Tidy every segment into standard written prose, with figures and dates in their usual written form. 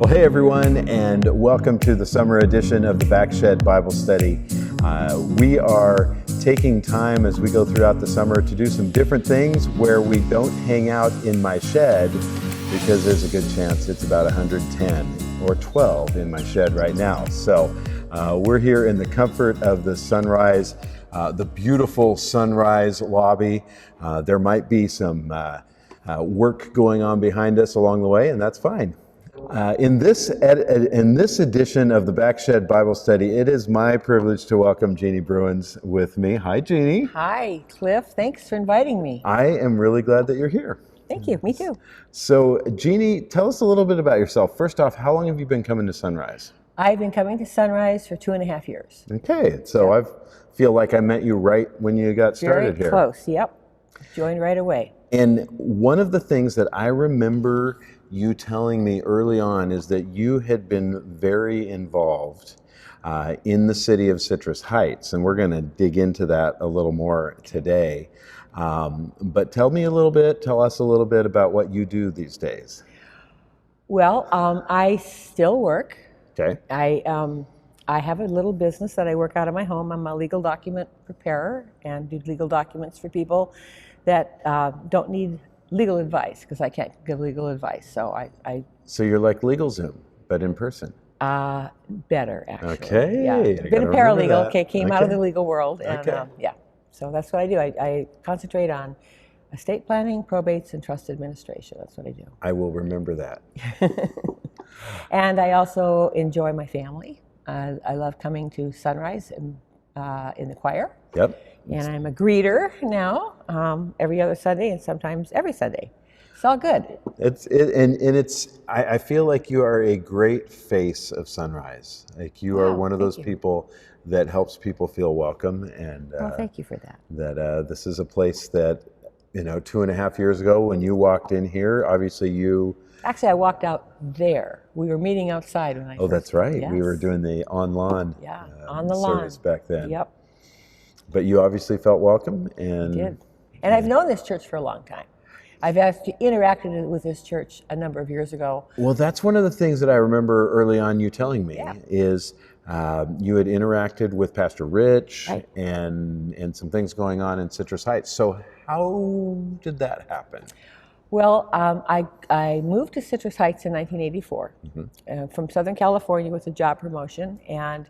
Well, hey everyone, and welcome to the summer edition of the Backshed Bible Study. We are taking time as we go throughout the summer to do some different things where we don't hang out in my shed, because there's a good chance it's about 110 or 12 in my shed right now. So we're here in the comfort of the Sunrise, the beautiful Sunrise lobby. There might be some work going on behind us along the way, and that's fine. In this edition of the Backshed Bible Study, it is my privilege to welcome Jeannie Bruins with me. Hi, Jeannie. Hi, Cliff. Thanks for inviting me. I am really glad that you're here. Thank you. Me too. So, Jeannie, tell us a little bit about yourself. First off, how long have you been coming to Sunrise? I've been coming to Sunrise for 2.5 years. Okay, so I feel like I met you right when you got started here. Very close, yep. Joined right away. And one of the things that I remember you telling me early on is that you had been very involved in the city of Citrus Heights, and we're going to dig into that a little more today. But tell us a little bit about what you do these days. Well, I still work. Okay. I have a little business that I work out of my home. I'm a legal document preparer and do legal documents for people that don't need legal advice, because I can't give legal advice. So So you're like LegalZoom, but in person. Better, actually. Okay. Yeah. Been a paralegal. Okay. Came out of the legal world, and Okay. So that's what I do. I concentrate on estate planning, probates, and trust administration. That's what I do. I will remember that. And I also enjoy my family. I love coming to Sunrise in the choir. Yep. And I'm a greeter now, every other Sunday and sometimes every Sunday. It's all good. I feel like you are a great face of Sunrise. Like you are one of those people that helps people feel welcome. And well, thank you for that. That this is a place that, 2.5 years ago when you walked in here, obviously you... Actually, I walked out there. We were meeting outside when I first... Oh, that's right. Yes. We were doing the on-lawn on the lawn service back then. Yep. But you obviously felt welcome. And I did. And I've known this church for a long time. I've actually interacted with this church a number of years ago. Well, that's one of the things that I remember early on you telling me is you had interacted with Pastor Rich and some things going on in Citrus Heights. So how did that happen? Well, I moved to Citrus Heights in 1984 from Southern California with a job promotion, and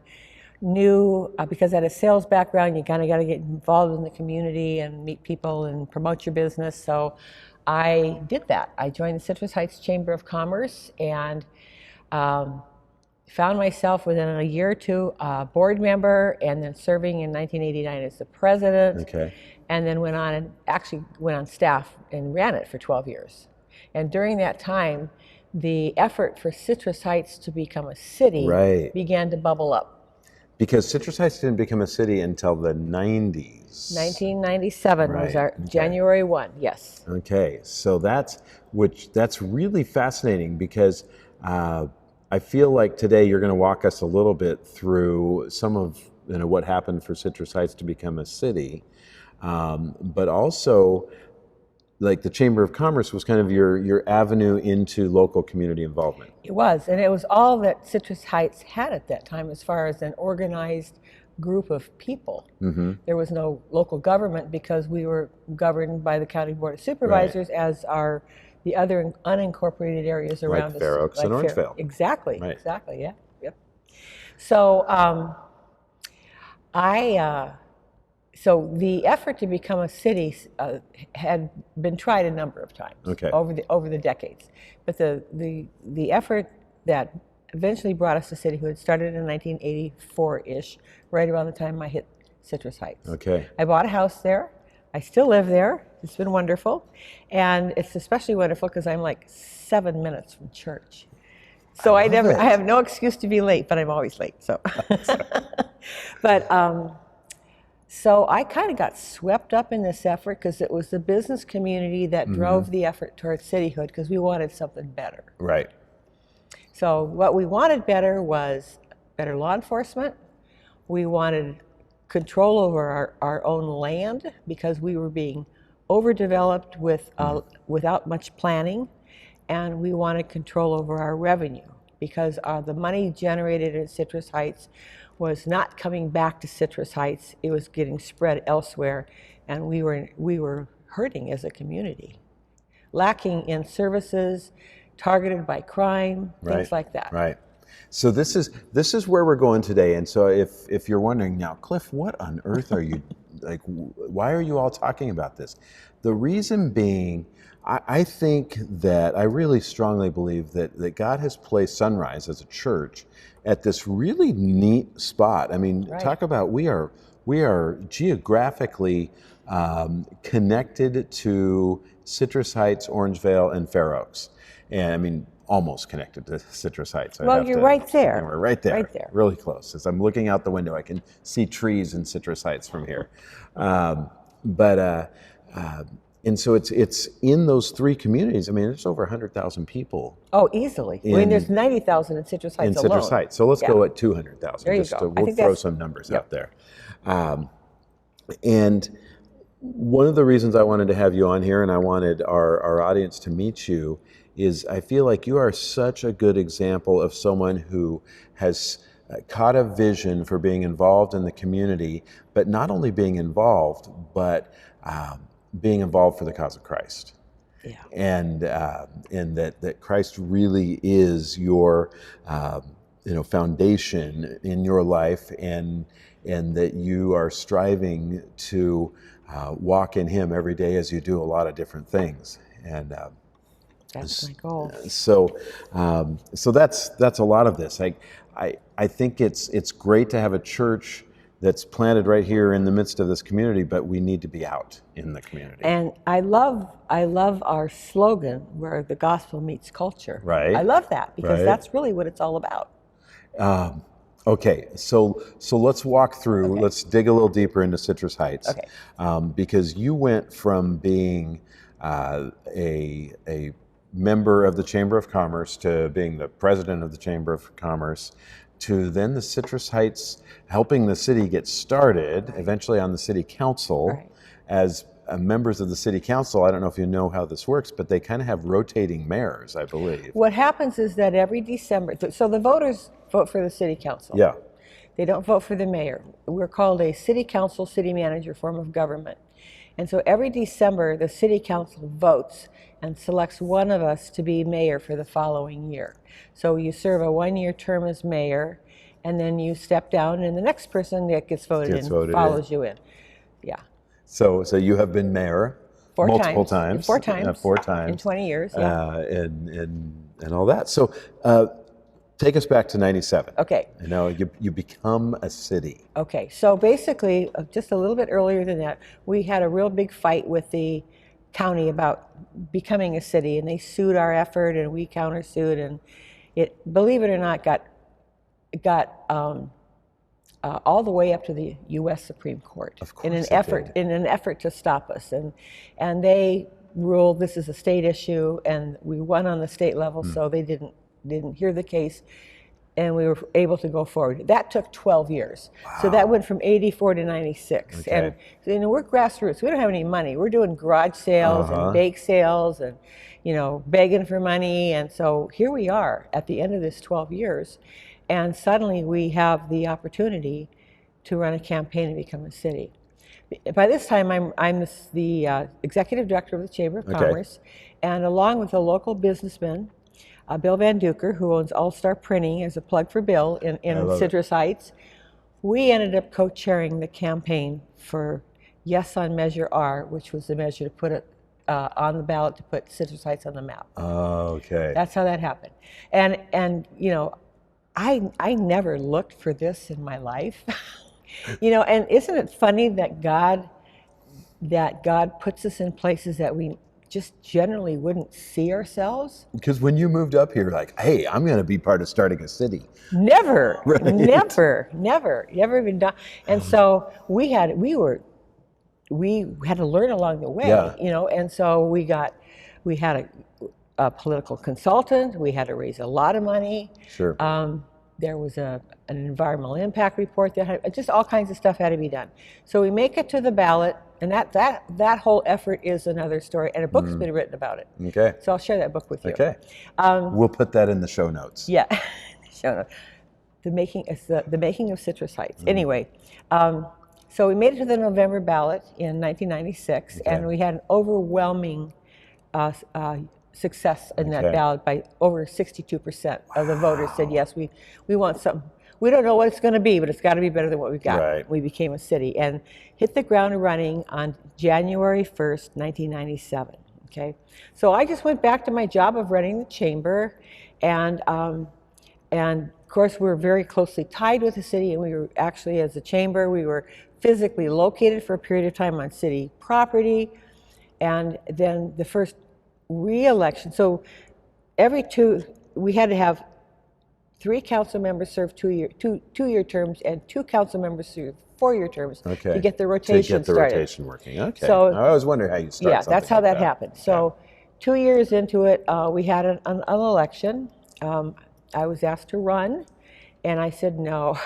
knew, because I had a sales background, you kind of got to get involved in the community and meet people and promote your business. So I did that. I joined the Citrus Heights Chamber of Commerce and found myself within a year or two a board member, and then serving in 1989 as the president. Okay. And then went on staff and ran it for 12 years. And during that time, the effort for Citrus Heights to become a city began to bubble up. Because Citrus Heights didn't become a city until the 90s. 1997 was our January 1, yes. Okay, so that's really fascinating, because I feel like today you're going to walk us a little bit through some of what happened for Citrus Heights to become a city, but also like the Chamber of Commerce was kind of your avenue into local community involvement. It was, and it was all that Citrus Heights had at that time as far as an organized group of people. Mm-hmm. There was no local government because we were governed by the County Board of Supervisors, as are the other unincorporated areas around us. Like Fair Oaks and Orangevale. Exactly, exactly, yeah. Yep. So So the effort to become a city had been tried a number of times over the decades, but the effort that eventually brought us to cityhood started in 1984-ish, right around the time I hit Citrus Heights. Okay. I bought a house there. I still live there. It's been wonderful, and it's especially wonderful because I'm like 7 minutes from church. So I have no excuse to be late, but I'm always late. So, So I kind of got swept up in this effort because it was the business community that drove the effort towards cityhood, because we wanted something better. Right. So what we wanted better was better law enforcement. We wanted control over our own land, because we were being overdeveloped without much planning, and we wanted control over our revenue. because the money generated in Citrus Heights was not coming back to Citrus Heights. It was getting spread elsewhere, and we were hurting as a community, lacking in services, targeted by crime, things like that. Right. So this is where we're going today. And so if you're wondering now, Cliff, what on earth are you like? Why are you all talking about this? The reason being, I think that I really strongly believe that God has placed Sunrise as a church at this really neat spot. I mean, talk about we are geographically connected to Citrus Heights, Orangevale, and Fair Oaks, and I mean almost connected to Citrus Heights. Well, you're right there. We're right there, right there, really close. As I'm looking out the window, I can see trees in Citrus Heights from here. And so it's in those three communities. I mean, there's over 100,000 people. Oh, easily. I mean, there's 90,000 in Citrus Heights alone. In Citrus Heights. So let's go at 200,000. There you go. We'll throw some numbers out there. And one of the reasons I wanted to have you on here, and I wanted our audience to meet you, is I feel like you are such a good example of someone who has caught a vision for being involved in the community, but not only being involved, but being involved for the cause of Christ. Yeah. And that Christ really is your foundation in your life, and that you are striving to walk in Him every day as you do a lot of different things. And that's my goal. So that's a lot of this. I think it's great to have a church that's planted right here in the midst of this community, but we need to be out in the community. And I love our slogan, where the gospel meets culture. Right. I love that, because that's really what it's all about. Okay, so let's walk through. Okay. Let's dig a little deeper into Citrus Heights. Okay. Because you went from being a member of the Chamber of Commerce to being the president of the Chamber of Commerce, to then the Citrus Heights, helping the city get started, eventually on the city council. As members of the city council, I don't know if you know how this works, but they kind of have rotating mayors, I believe. What happens is that every December, so the voters vote for the city council. Yeah. They don't vote for the mayor. We're called a city council, city manager form of government. And so every December, the city council votes and selects one of us to be mayor for the following year. So you serve a one-year term as mayor, and then you step down, and the next person that gets voted in follows you in. Yeah. So you have been mayor multiple times. Four times. 4 times. In 20 years, yeah. And all that. So take us back to 97. Okay. You know, you become a city. Okay, so basically, just a little bit earlier than that, we had a real big fight with the county about becoming a city, and they sued our effort, and we countersued, and it, believe it or not, got all the way up to the U.S. Supreme Court. Of course, in an effort to stop us, and they ruled this is a state issue, and we won on the state level, so they didn't hear the case, and we were able to go forward. That took 12 years. Wow. So that went from 84 to 96. Okay. And we're grassroots. We don't have any money. We're doing garage sales and bake sales and, begging for money. And so here we are at the end of this 12 years. And suddenly we have the opportunity to run a campaign and become a city. By this time, I'm the executive director of the Chamber of Commerce. And along with a local businessman, Bill Van Duker, who owns All Star Printing, as a plug for Bill in Citrus Heights, we ended up co-chairing the campaign for Yes on Measure R, which was the measure to put it on the ballot to put Citrus Heights on the map. Oh, okay. That's how that happened. And I never looked for this in my life. And isn't it funny that God puts us in places that we just generally wouldn't see ourselves? Because when you moved up here, like, hey, I'm going to be part of starting a city. Never, right? never even done. And so we had to learn along the way, and so we had a political consultant. We had to raise a lot of money. Sure. there was an environmental impact report that had, just all kinds of stuff had to be done. So we make it to the ballot, and that whole effort is another story, and a book's been written about it. Okay. So I'll share that book with you. Okay. We'll put that in the show notes. Yeah, show notes. The making of Citrus Heights. Anyway, so we made it to the November ballot in 1996, and we had an overwhelming success in that ballot by over 62% of the voters said, yes, we want something. We don't know what it's going to be, but it's got to be better than what we've got. Right. We became a city and hit the ground running on January 1st, 1997. Okay, so I just went back to my job of running the chamber, and of course we're very closely tied with the city, and we were actually, as a chamber, we were physically located for a period of time on city property, and then the first re-election. So we had to have 3 council members serve two-year terms, and 2 council members serve 4-year terms to get the rotation started. To get the rotation working. Okay. So I always wonder how you start. Yeah, that's how that happened. So 2 years into it, we had an election. I was asked to run, and I said no.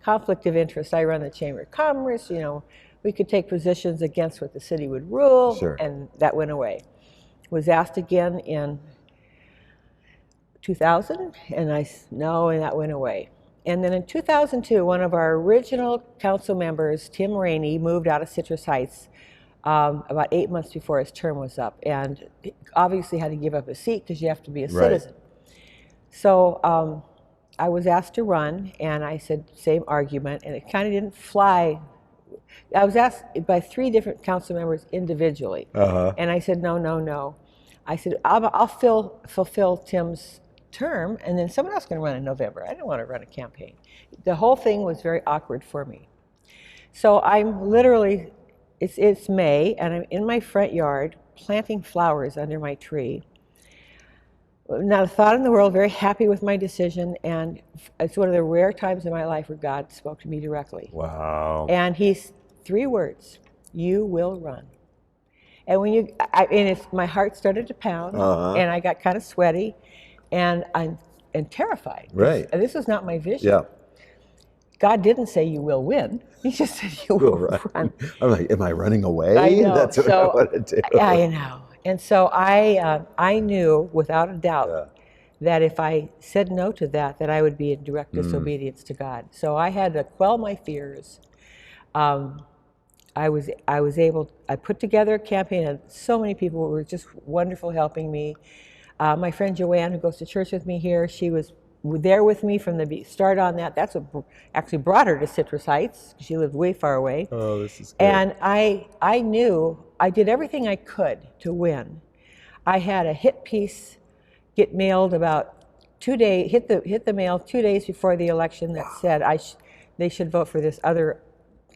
Conflict of interest. I run the Chamber of Commerce. We could take positions against what the city would rule, and that went away. Was asked again in 2000, and I said no, and that went away. And then in 2002, one of our original council members, Tim Rainey, moved out of Citrus Heights about 8 months before his term was up, and obviously had to give up his seat because you have to be a citizen. So I was asked to run, and I said same argument, and it kind of didn't fly. I was asked by 3 different council members individually, and I said no. I said I'll fulfill Tim's term, and then someone else can run in November. I didn't want to run a campaign. The whole thing was very awkward for me. So I'm literally, it's May, and I'm in my front yard planting flowers under my tree. Not a thought in the world, very happy with my decision, and it's one of the rare times in my life where God spoke to me directly. Wow. And he's 3 words: you will run. And my heart started to pound, and I got kind of sweaty, and terrified. Right. And this was not my vision. Yeah. God didn't say you will win. He just said you will run. I'm like, am I running away? I know. That's what I want to do. I know. And so I knew without a doubt that if I said no to that I would be in direct disobedience to God. So I had to quell my fears. I put together a campaign, and so many people were just wonderful helping me. My friend Joanne, who goes to church with me here, she was there with me from the start on that. That's what actually brought her to Citrus Heights. She lived way far away. Oh, this is good. And I knew I did everything I could to win. I had a hit piece get mailed about 2 days, hit the mail 2 days before the election that said they should vote for this other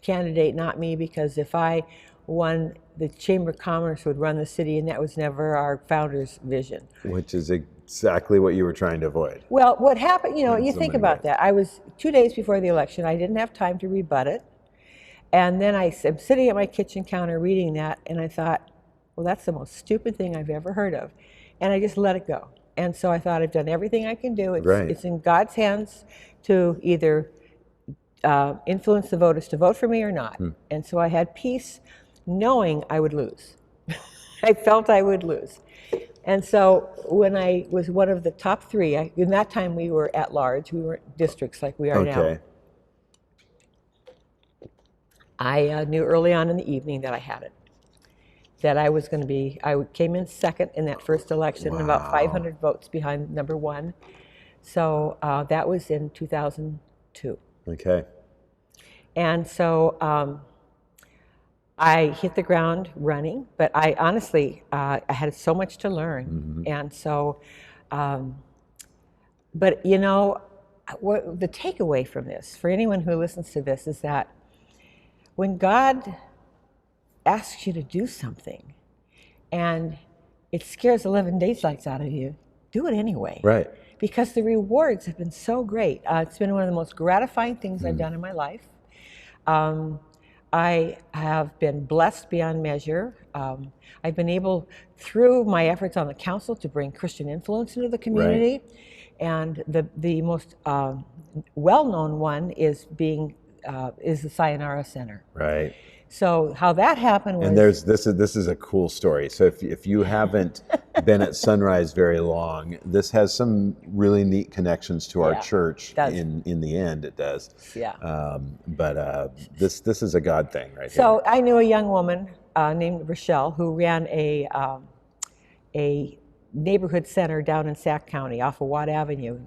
candidate, not me, because if I won, the Chamber of Commerce would run the city, and that was never our founder's vision. Which is exactly what you were trying to avoid. Well, what happened, you think about that. I was 2 days before the election. I didn't have time to rebut it. And then I'm sitting at my kitchen counter reading that, and I thought, well, that's the most stupid thing I've ever heard of. And I just let it go. And so I thought, I've done everything I can do. It's in God's hands to either influence the voters to vote for me or not. And so I had peace knowing I would lose. I felt I would lose. And so when I was one of the top 3, in that time we were at large, we weren't districts like we are now. I knew early on in the evening that I had it. That I was going to be, came in second in that first election, about 500 votes behind number 1. So that was in 2002. Okay. And so I hit the ground running, but I honestly, I had so much to learn. And so, but what the takeaway from this, for anyone who listens to this, is that when God asks you to do something and it scares the living daylights out of you, do it anyway. Right. Because the rewards have been so great. It's been one of the most gratifying things I've done in my life. I have been blessed beyond measure. I've been able, through my efforts on the council, to bring Christian influence into the community. And the most well-known one is the Sayonara Center. Right. So how that happened was... And this is a cool story. So if you haven't been at Sunrise very long, this has some really neat connections to our church. In the end, it does. Yeah. But this is a God thing, right here. So I knew a young woman named Rochelle who ran a neighborhood center down in Sac County off of Watt Avenue.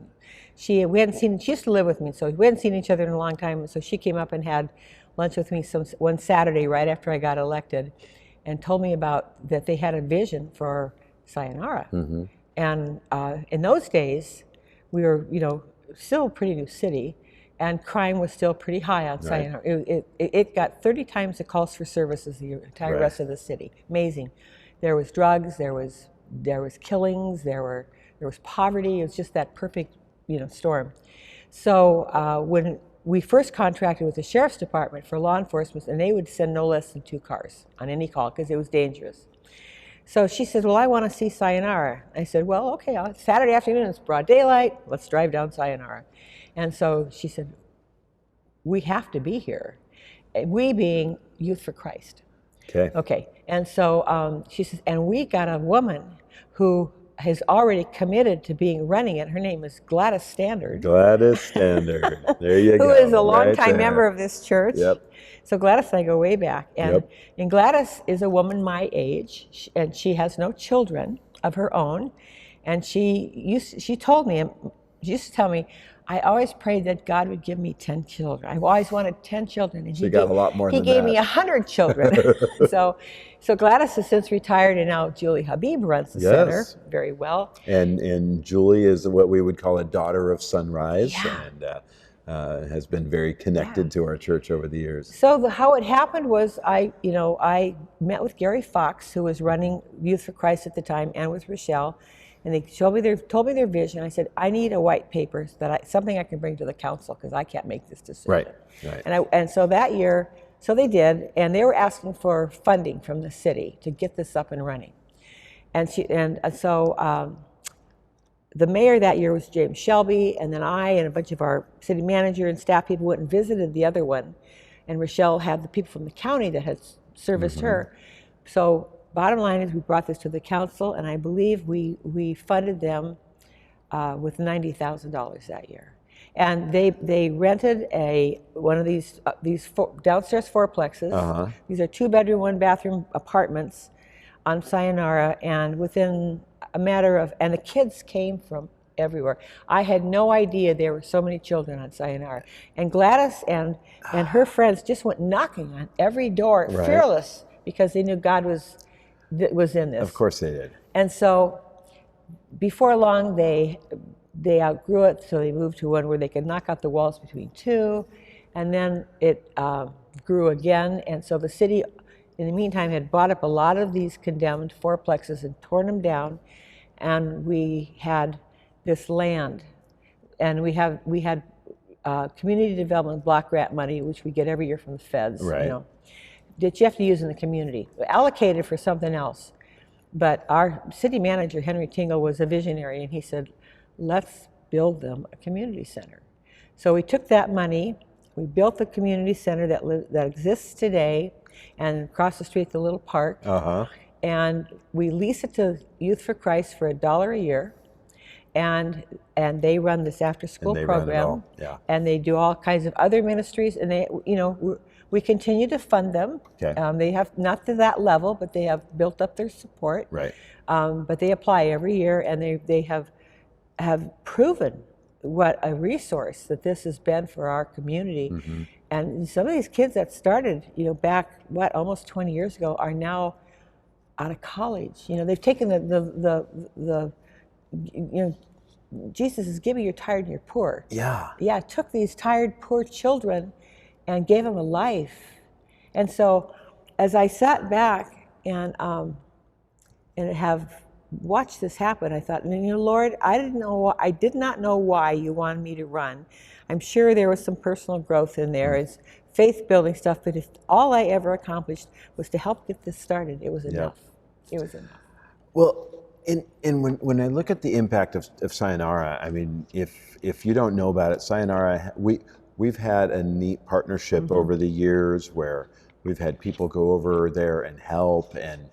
She used to live with me, so we hadn't seen each other in a long time. So she came up and had lunch with me one Saturday right after I got elected, and told me about that they had a vision for Sayonara. Mm-hmm. And in those days, we were, still a pretty new city, and crime was still pretty high on Sayonara. It got 30 times the calls for service as the entire rest of the city. Amazing. There was drugs, there was killings, there was poverty. It was just that perfect, storm. So when we first contracted with the sheriff's department for law enforcement, and they would send no less than 2 cars on any call because it was dangerous. So she said, well, I want to see Sayonara. I said, well, okay, Saturday afternoon, it's broad daylight, let's drive down Sayonara. And so she said, we have to be here. We being Youth for Christ. Okay. And so she says, and we got a woman who has already committed to running it. Her name is Gladys Standard. Gladys Standard. There you go. Who is a longtime member of this church. Yep. So Gladys and I go way back. And Gladys is a woman my age, and she has no children of her own. And she used to tell me, I always prayed that God would give me 10 children. I've always wanted 10 children. And He got a lot more than that. He gave me 100 children. So Gladys has since retired, and now Julie Habib runs the center very well. And Julie is what we would call a daughter of Sunrise, and has been very connected to our church over the years. So how it happened was I met with Gary Fox, who was running Youth for Christ at the time, and with Rochelle. And they told me their vision. I said, I need a white paper, something I can bring to the council, because I can't make this decision. Right. And so that year, so they did, and they were asking for funding from the city to get this up and running. And so the mayor that year was James Shelby, and then I and a bunch of our city manager and staff people went and visited the other one, and Rochelle had the people from the county that had serviced her. So bottom line is we brought this to the council, and I believe we funded them with $90,000 that year. And they rented one of these downstairs fourplexes. These are 2-bedroom, 1-bathroom apartments on Sayonara, and within a matter of, and the kids came from everywhere. I had no idea there were so many children on Sayonara. And Gladys and her friends just went knocking on every door, fearless, because they knew God was in this. Of course they did. And so before long, they outgrew it, so they moved to one where they could knock out the walls between 2, and then it grew again. And so the city, in the meantime, had bought up a lot of these condemned fourplexes and torn them down, and we had this land, and we had community development block grant money, which we get every year from the feds. That you have to use in the community, allocated for something else. But our city manager, Henry Tingle, was a visionary, and he said, let's build them a community center. So we took that money, we built the community center that exists today, and across the street, the little park. And we lease it to Youth for Christ for $1 a year. And they run this after-school program. And they do all kinds of other ministries, and they, we continue to fund them. They have not to that level, but they have built up their support. But they apply every year, and they have proven what a resource that this has been for our community. And some of these kids that started, back almost 20 years ago, are now out of college. They've taken the Jesus is giving you're tired and you're poor. Took these tired, poor children and gave them a life. And so as I sat back and have watched this happen, I thought, Lord, I did not know why you wanted me to run. I'm sure there was some personal growth in there. It's faith building stuff, but if all I ever accomplished was to help get this started, it was enough. It was enough. Well, And when I look at the impact of Sayonara, I mean, if you don't know about it, Sayonara, we've had a neat partnership over the years where we've had people go over there and help and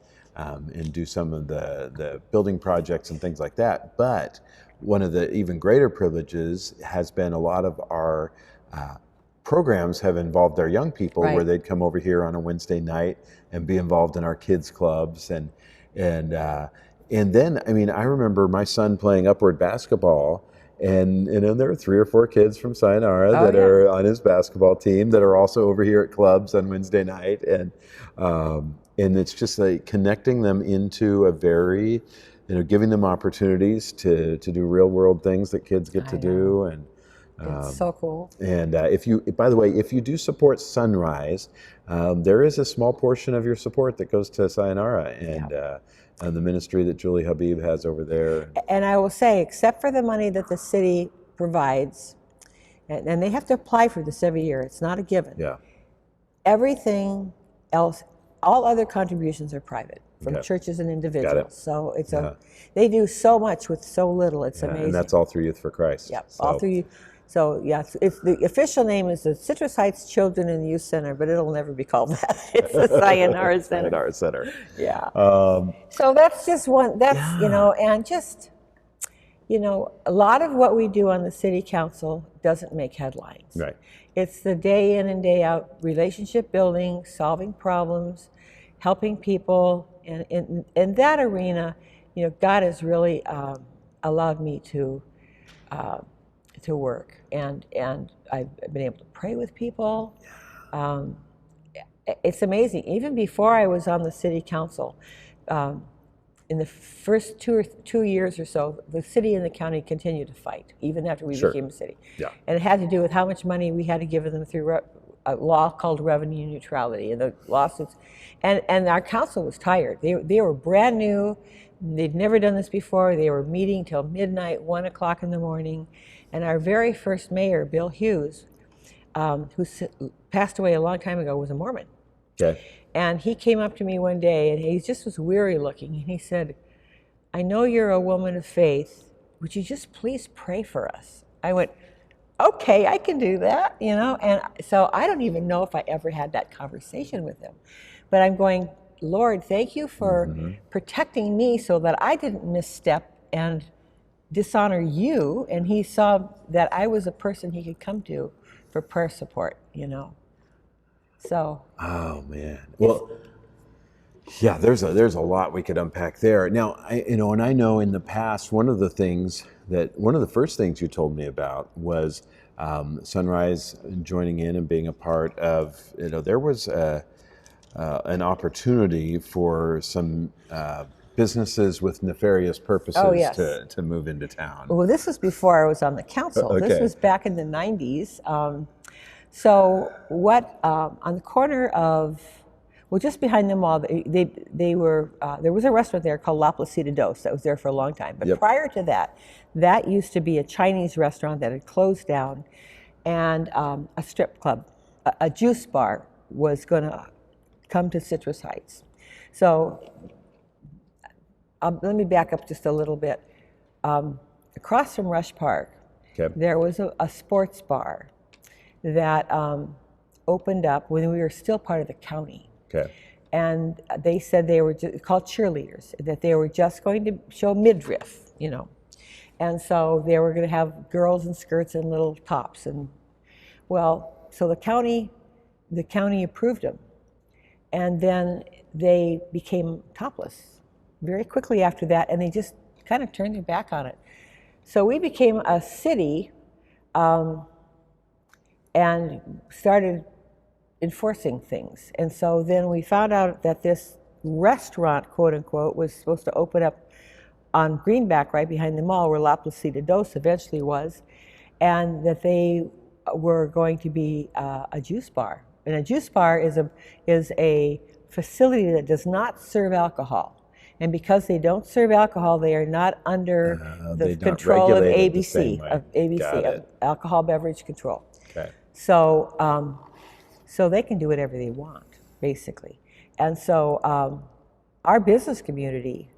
do some of the building projects and things like that. But one of the even greater privileges has been a lot of our programs have involved our young people, where they'd come over here on a Wednesday night and be involved in our kids clubs and then, I mean, I remember my son playing upward basketball, and there are 3 or 4 kids from Sayonara that are on his basketball team that are also over here at clubs on Wednesday night, and it's just like connecting them into a very, giving them opportunities to do real world things that kids get to do, and it's so cool. And by the way, if you do support Sunrise, there is a small portion of your support that goes to Sayonara and the ministry that Julie Habib has over there. And I will say, except for the money that the city provides, and they have to apply for this every year, it's not a given. Yeah. Everything else, all other contributions are private from churches and individuals. So it's they do so much with so little. It's amazing. And that's all through Youth for Christ. Yeah, all through you. So it's the official name is the Citrus Heights Children and Youth Center, but it'll never be called that. It's the Sayonara Center. Sayonara Center. Yeah. So that's just one. That's and just a lot of what we do on the city council doesn't make headlines. Right. It's the day in and day out relationship building, solving problems, helping people, and in that arena, God has really allowed me to work, and I've been able to pray with people. It's amazing. Even before I was on the city council, in the first 2 years or so, the city and the county continued to fight, even after we became a city. Yeah. And it had to do with how much money we had to give them through a law called revenue neutrality, and the lawsuits. And our council was tired. They were brand new. They'd never done this before. They were meeting till midnight, 1 o'clock in the morning. And our very first mayor, Bill Hughes, who passed away a long time ago, was a Mormon. Okay. And he came up to me one day, and he just was weary looking, and he said, "I know you're a woman of faith. Would you just please pray for us?" I went, "Okay, I can do that," And so I don't even know if I ever had that conversation with him. But I'm going, "Lord, thank you for protecting me so that I didn't misstep and dishonor you." And he saw that I was a person he could come to for prayer support, So. Oh man. Well, yeah. There's a lot we could unpack there. Now, and I know in the past one of the first things you told me about was Sunrise joining in and being a part of. There was an opportunity for some businesses with nefarious purposes to move into town. Well, this was before I was on the council. Okay. This was back in the 90s. So what, on the corner of, just behind the mall, they were, there was a restaurant there called La Placita Dos that was there for a long time. But prior to that, that used to be a Chinese restaurant that had closed down, and a strip club, a juice bar was going to come to Citrus Heights. So let me back up just a little bit. Across from Rush Park, there was a sports bar that opened up when we were still part of the county. Okay. And they said they were called cheerleaders, that they were just going to show midriff, And so they were going to have girls in skirts and little tops. And so the county approved them. And then they became topless very quickly after that, and they just kind of turned their back on it. So we became a city and started enforcing things. And so then we found out that this restaurant, quote unquote, was supposed to open up on Greenback right behind the mall where La Placita Dos eventually was, and that they were going to be a juice bar. And a juice bar is a facility that does not serve alcohol. And because they don't serve alcohol, they are not under the control of ABC, of Alcohol Beverage Control. Okay. So, so they can do whatever they want, basically. And so our business community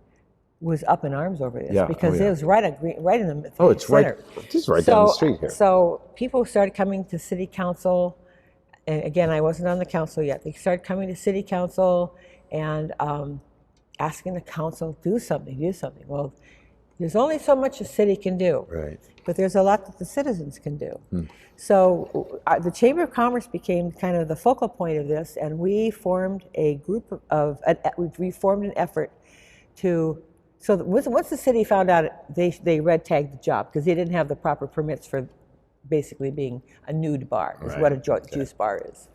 was up in arms over this, Yeah. because Oh, yeah. it was right in the Oh, it's center. just right down the street here. So people started coming to city council, and again, I wasn't on the council yet. They started coming to city council and asking the council, do something. Well, there's only so much a city can do, Right. but there's a lot that the citizens can do. So the Chamber of Commerce became kind of the focal point of this, and we formed a group we formed an effort to. So once the city found out, they red tagged the job because they didn't have the proper permits for basically being a nude bar, is what a juice bar is.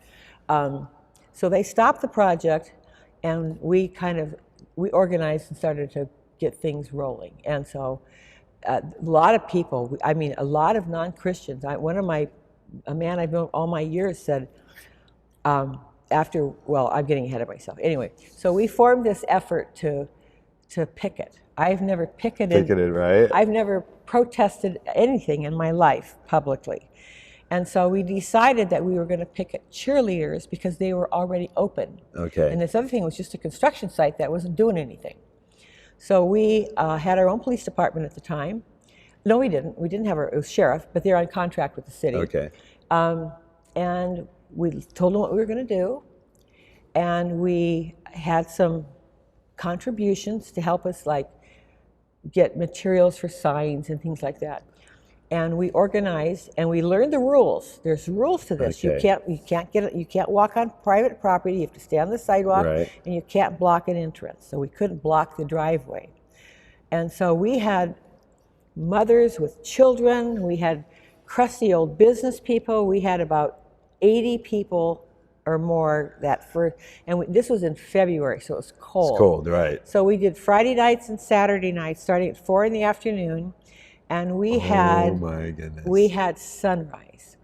So they stopped the project, and we organized and started to get things rolling. And so a lot of people, I mean, a lot of non-Christians. A man I've known all my years said, I'm getting ahead of myself. Anyway, so we formed this effort to picket. I've never picketed. Right? I've never protested anything in my life publicly. And so we decided that we were going to picket cheerleaders because they were already open. Okay. And this other thing was just a construction site that wasn't doing anything. So we had our own police department at the time. No, we didn't. We didn't have it was sheriff, but they're on contract with the city. Okay. And we told them what we were going to do. And we had some contributions to help us, like get materials for signs and things like that. And we organized and we learned the rules. There's rules to this. Okay. You can't walk on private property. You have to stay on the sidewalk, Right. and you can't block an entrance. So we couldn't block the driveway. And so we had mothers with children. We had crusty old business people. We had about 80 people or more this was in February, so it was cold. It's cold, right? So we did Friday nights and Saturday nights, starting at 4 p.m, and we had sunrise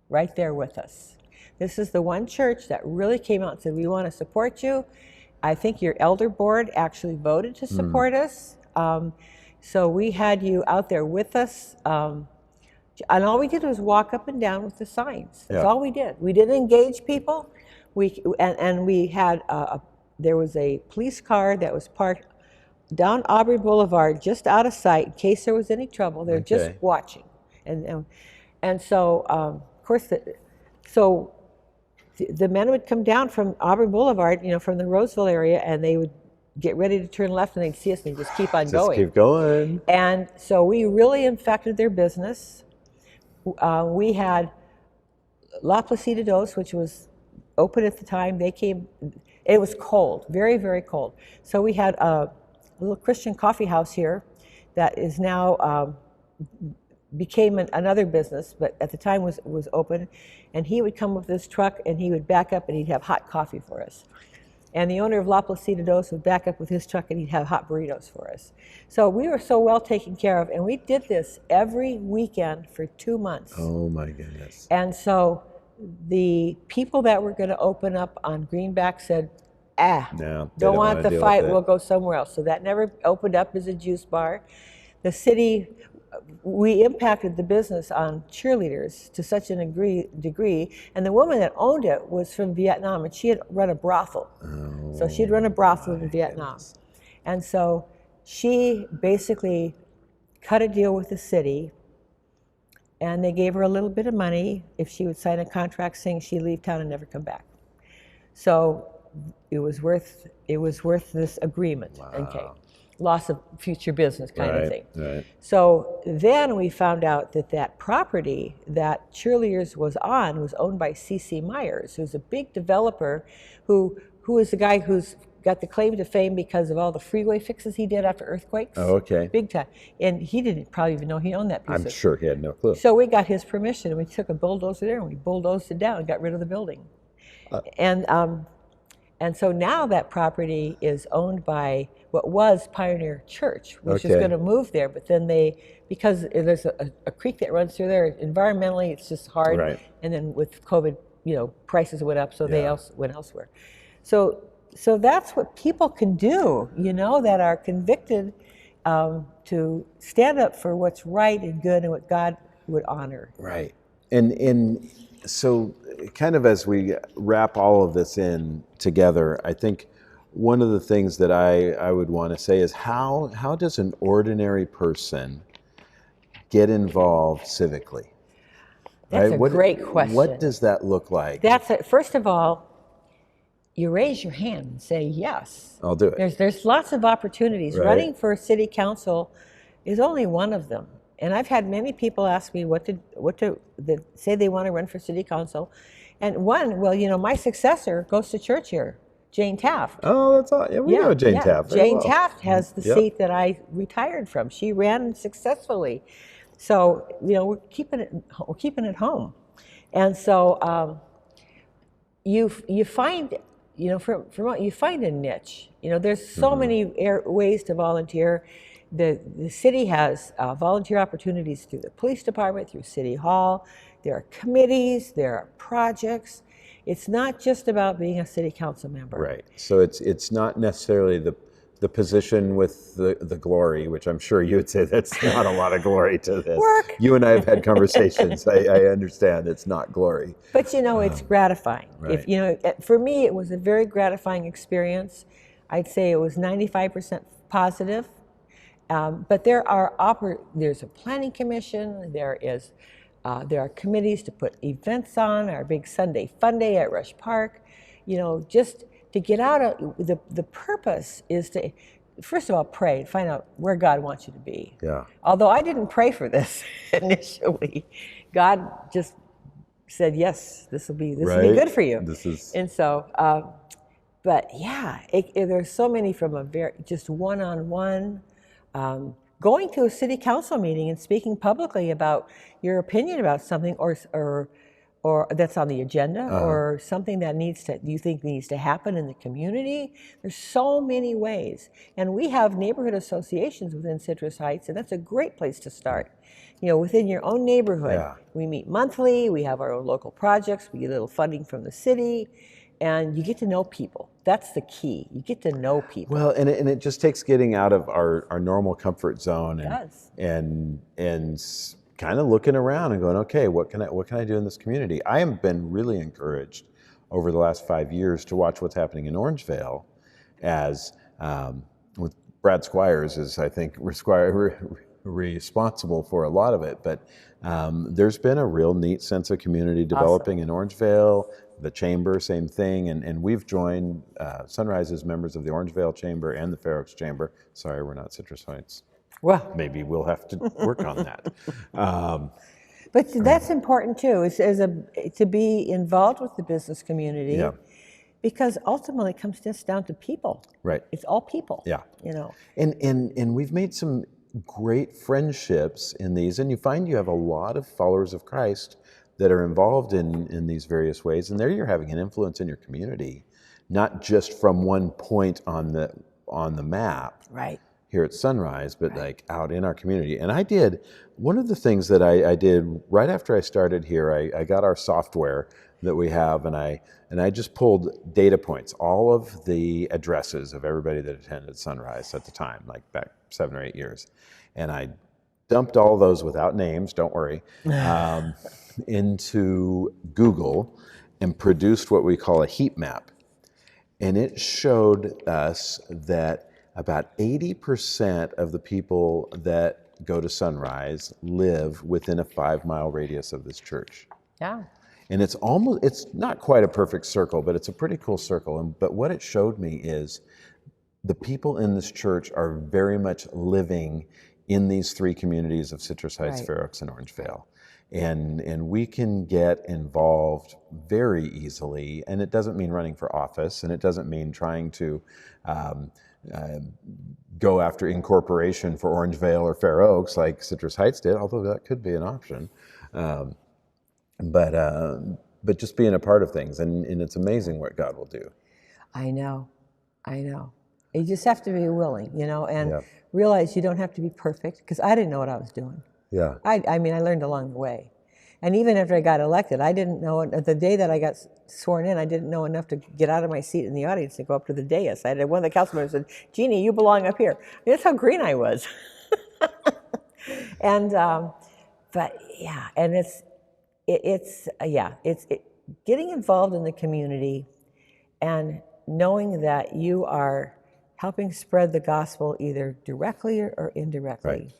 right there with us. This is the one church that really came out and said, we want to support you. I think your elder board actually voted to support us. So we had you out there with us. And all we did was walk up and down with the signs. That's all we did. We didn't engage people. We had there was a police car that was parked down Aubrey Boulevard, just out of sight, in case there was any trouble. They're just watching, and so of course the men would come down from Aubrey Boulevard, from the Roseville area, and they would get ready to turn left, and they'd see us and they'd just keep on going. Keep going. And so we really infected their business. We had La Placida Dos, which was open at the time. They came, it was cold, very, very cold. So we had a little Christian coffee house here that is now became another business, but at the time was open. And he would come with this truck and he would back up and he'd have hot coffee for us. And the owner of La Placida Dos would back up with his truck and he'd have hot burritos for us. So we were so well taken care of, and we did this every weekend for 2 months. Oh my goodness. And so the people that were going to open up on Greenback said, no, don't want the fight, we'll go somewhere else. So that never opened up as a juice bar. The city, we impacted the business on cheerleaders to such an degree, and the woman that owned it was from Vietnam, and she had run a brothel. So she'd run a brothel in Vietnam. And so she basically cut a deal with the city, and they gave her a little bit of money if she would sign a contract saying she'd leave town and never come back. So it was worth this agreement. Wow. Okay. Loss of future business kind of thing. Right. So then we found out that property that Cheerleaders was owned by C.C. Myers, who's a big developer who is the guy who's got the claim to fame because of all the freeway fixes he did after earthquakes. Oh, okay. Big time. And he didn't probably even know he owned that piece. I'm sure he had no clue. So we got his permission, and we took a bulldozer there, and we bulldozed it down and got rid of the building. And so now that property is owned by what was Pioneer Church, which is going to move there. But then because there's a creek that runs through there, environmentally it's just hard. Right. And then with COVID, prices went up, so they went elsewhere. So that's what people can do, that are convicted to stand up for what's right and good and what God would honor. Right. And so kind of as we wrap all of this in together, I think one of the things that I would want to say is how does an ordinary person get involved civically? That's Right? a great question. What does that look like? That's it. First of all, you raise your hand and say yes. I'll do it. There's lots of opportunities. Right. Running for city council is only one of them. And I've had many people ask me that say they want to run for city council. And one, well, my successor goes to church here, Jane Taft. Oh, that's all. Yeah, we know Jane Taft. Jane Taft has the seat that I retired from. She ran successfully. So, we're keeping it home. And so you find, you find a niche. There's so many ways to volunteer. The city has volunteer opportunities through the police department, through City Hall. There are committees, there are projects. It's not just about being a city council member. Right. So it's not necessarily the position with the glory, which I'm sure you would say that's not a lot of glory to this. Work. You and I have had conversations. I understand it's not glory. But it's gratifying. Right. If for me, it was a very gratifying experience. I'd say it was 95% positive. But there's a planning commission. There are committees to put events on. Our big Sunday Fun Day at Rush Park. Just to get out of the purpose is to, first of all, pray and find out where God wants you to be. Yeah. Although I didn't pray for this initially, God just said, "Yes, this will be good for you." And so, but yeah, there's so many from just one-on-one. Going to a city council meeting and speaking publicly about your opinion about something, or that's on the agenda, or something that you think needs to happen in the community. There's so many ways, and we have neighborhood associations within Citrus Heights, and that's a great place to start. Within your own neighborhood, we meet monthly. We have our own local projects. We get a little funding from the city. And you get to know people. That's the key. You get to know people. Well, and it just takes getting out of our normal comfort zone and kind of looking around and going, okay, what can I do in this community? I have been really encouraged over the last 5 years to watch what's happening in Orangevale, as with Brad Squires is, I think, responsible for a lot of it. But there's been a real neat sense of community developing in Orangevale. The Chamber, same thing, and we've joined Sunrise as members of the Orangevale Chamber and the Fair Oaks Chamber. Sorry, we're not Citrus Heights. Well, maybe we'll have to work on that. But that's important too, to be involved with the business community, because ultimately it comes just down to people. Right. It's all people. Yeah. And we've made some great friendships in these, and you find you have a lot of followers of Christ that are involved in these various ways, and there you're having an influence in your community, not just from one point on the map here at Sunrise, but like out in our community. And one of the things that I did right after I started here, I got our software that we have, and I just pulled data points, all of the addresses of everybody that attended Sunrise at the time, like back 7 or 8 years, and I dumped all those without names, don't worry, into Google and produced what we call a heat map. And it showed us that about 80% of the people that go to Sunrise live within a 5-mile radius of this church. Yeah. And it's not quite a perfect circle, but it's a pretty cool circle. But what it showed me is the people in this church are very much living in these 3 communities of Citrus Heights, Fair Oaks, and Orangevale. And we can get involved very easily, and it doesn't mean running for office, and it doesn't mean trying to go after incorporation for Orangevale or Fair Oaks like Citrus Heights did, although that could be an option. But just being a part of things, and it's amazing what God will do. I know. You just have to be willing, and realize you don't have to be perfect, because I didn't know what I was doing. Yeah. I mean, I learned along the way. And even after I got elected, I didn't know, the day that I got sworn in, I didn't know enough to get out of my seat in the audience and go up to the dais. I had one of the council members said, "Jeannie, you belong up here." That's how green I was. And, but yeah, and it's getting involved in the community and knowing that you are helping spread the gospel either directly or indirectly. Right.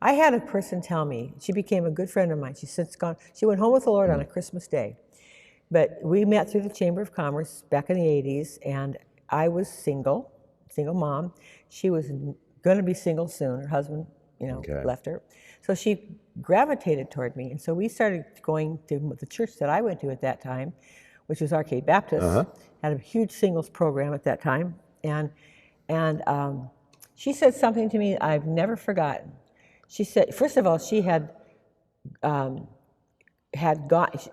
I had a person tell me, she became a good friend of mine. She's since gone, she went home with the Lord on a Christmas Day. But we met through the Chamber of Commerce back in the 80s, and I was single mom. She was going to be single soon. Her husband, left her. So she gravitated toward me. And so we started going to the church that I went to at that time, which was Arcade Baptist, had a huge singles program at that time. And she said something to me I've never forgotten. She said, first of all, she had gone,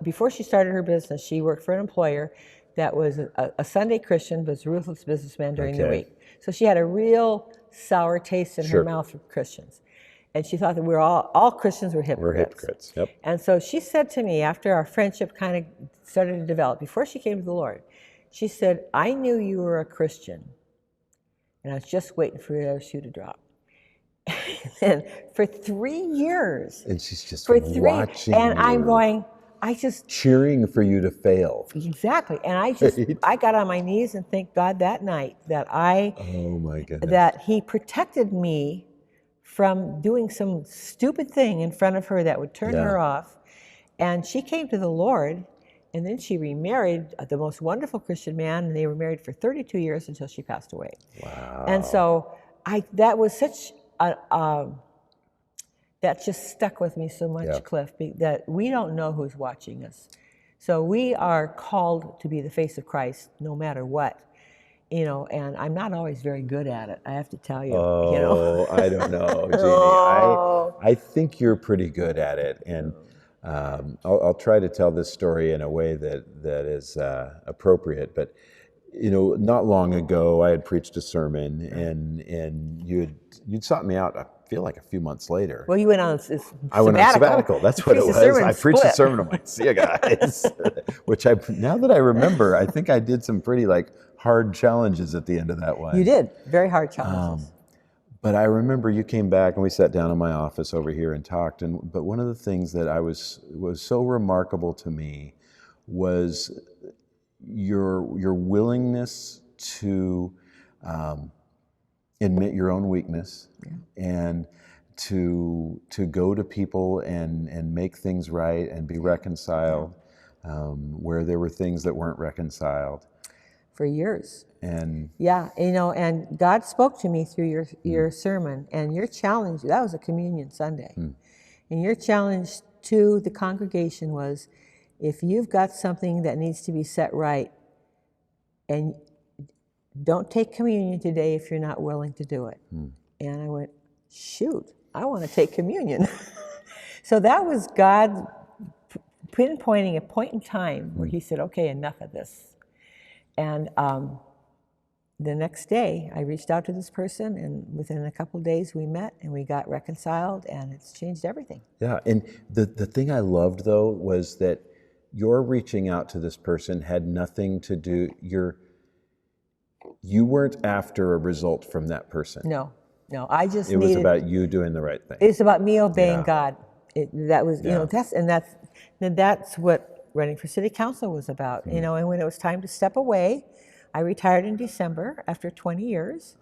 before she started her business, she worked for an employer that was a Sunday Christian, but was a ruthless businessman during the week. So she had a real sour taste in her mouth for Christians. And she thought that we were all Christians were hypocrites. We're hypocrites, yep. And so she said to me, after our friendship kind of started to develop, before she came to the Lord, she said, I knew you were a Christian, and I was just waiting for the other shoe to drop. And for 3 years. And she's just watching and I'm going, cheering for you to fail. Exactly. And I got on my knees and thank God that night that oh my goodness, that He protected me from doing some stupid thing in front of her that would turn her off. And she came to the Lord, and then she remarried the most wonderful Christian man, and they were married for 32 years until she passed away. Wow. And so that was such that just stuck with me so much, Cliff, that we don't know who's watching us. So we are called to be the face of Christ no matter what. And I'm not always very good at it, I have to tell you. Oh, I don't know, Jeannie. I think you're pretty good at it. And I'll try to tell this story in a way that is appropriate. But, not long ago, I had preached a sermon, and you'd sought me out, I feel like a few months later. Well, you went on sabbatical. I went on sabbatical. That's what it was. I preached a sermon. I'm like, see you guys. Which now that I remember, I think I did some pretty hard challenges at the end of that one. You did. Very hard challenges. But I remember you came back and we sat down in my office over here and talked. But one of the things that was so remarkable to me was your willingness to admit your own weakness and to go to people and make things right and be reconciled where there were things that weren't reconciled. For years. And and God spoke to me through your sermon, and your challenge, that was a communion Sunday. And your challenge to the congregation was, if you've got something that needs to be set right, and don't take communion today if you're not willing to do it. And I went, shoot, I want to take communion. So that was God pinpointing a point in time where He said, okay, enough of this. And the next day, I reached out to this person, and within a couple of days, we met and we got reconciled, and it's changed everything. Yeah, and the thing I loved, though, was that your reaching out to this person had nothing to do, you weren't after a result from that person. No, I just It was about you doing the right thing. It's about me obeying God. That was, that's what running for city council was about, and when it was time to step away, I retired in December after 20 years.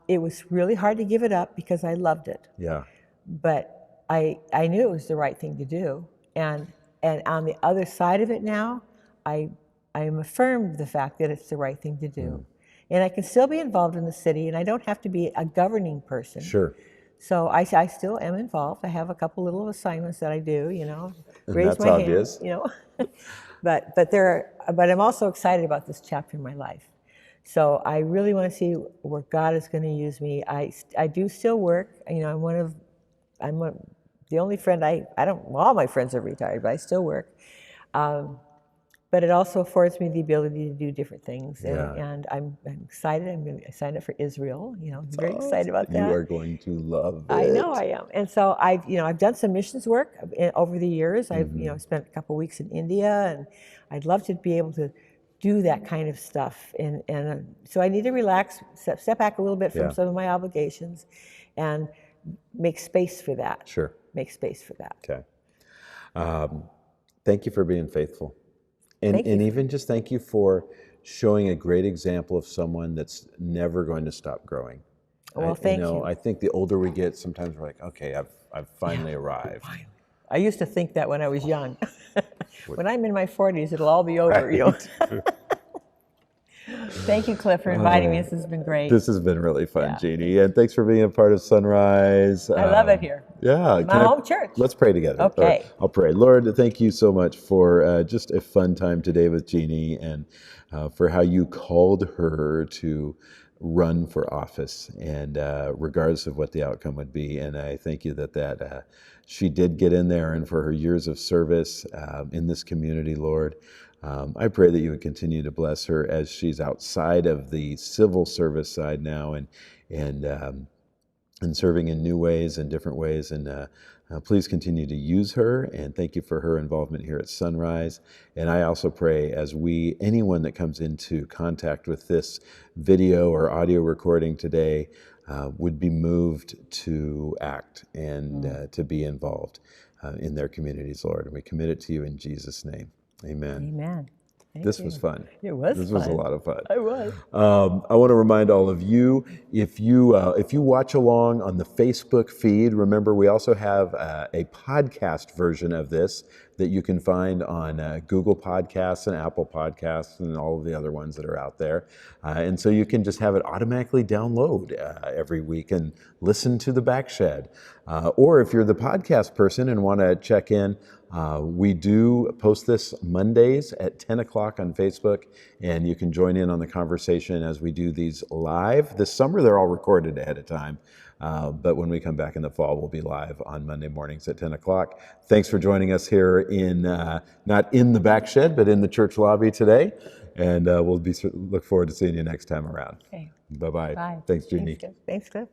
It was really hard to give it up because I loved it. Yeah. But I knew it was the right thing to do. And on the other side of it now, I am affirmed the fact that it's the right thing to do. And I can still be involved in the city, and I don't have to be a governing person. Sure. So I still am involved. I have a couple little assignments that I do, raise that's my obvious. hand, but I'm also excited about this chapter in my life. So I really want to see where God is going to use me. I do still work. I'm the only friend all my friends are retired, but I still work. But it also affords me the ability to do different things. And I'm excited. I'm going to sign up for Israel. I'm very excited about that. You are going to love it. I know I am. And so I've done some missions work over the years. I've spent a couple of weeks in India, and I'd love to be able to do that kind of stuff. And so I need to relax, step back a little bit from some of my obligations, and make space for that. Sure. Make space for that. Okay. Thank you for being faithful. And even just thank you for showing a great example of someone that's never going to stop growing. Well, thank you. I think the older we get, sometimes we're like, okay, I've finally arrived. I used to think that when I was young. When I'm in my 40s, it'll all be over. You know? Thank you, Cliff, for inviting me. This has been great. This has been really fun, Jeannie. And thanks for being a part of Sunrise. I love it here. Yeah. My home church. Let's pray together. Okay. I'll pray. Lord, thank you so much for just a fun time today with Jeannie, and for how you called her to run for office, and regardless of what the outcome would be. And I thank you that she did get in there, and for her years of service in this community, Lord. I pray that you would continue to bless her as she's outside of the civil service side now, and serving in new ways and different ways. And please continue to use her, and thank you for her involvement here at Sunrise. And I also pray as anyone that comes into contact with this video or audio recording today would be moved to act and to be involved in their communities, Lord. And we commit it to you in Jesus' name. Amen. Amen. This was fun. It was fun. This was a lot of fun. It was. I want to remind all of you, if you watch along on the Facebook feed, remember we also have a podcast version of this that you can find on Google Podcasts and Apple Podcasts and all of the other ones that are out there. And so you can just have it automatically download every week and listen to the Backshed. Or if you're the podcast person and want to check in, we do post this Mondays at 10 o'clock on Facebook, and you can join in on the conversation as we do these live. This summer, they're all recorded ahead of time, but when we come back in the fall, we'll be live on Monday mornings at 10 o'clock. Thanks for joining us here not in the Backshed, but in the church lobby today, and we'll look forward to seeing you next time around. Okay. Bye-bye. Bye. Thanks, Jeannie. Thanks, Cliff.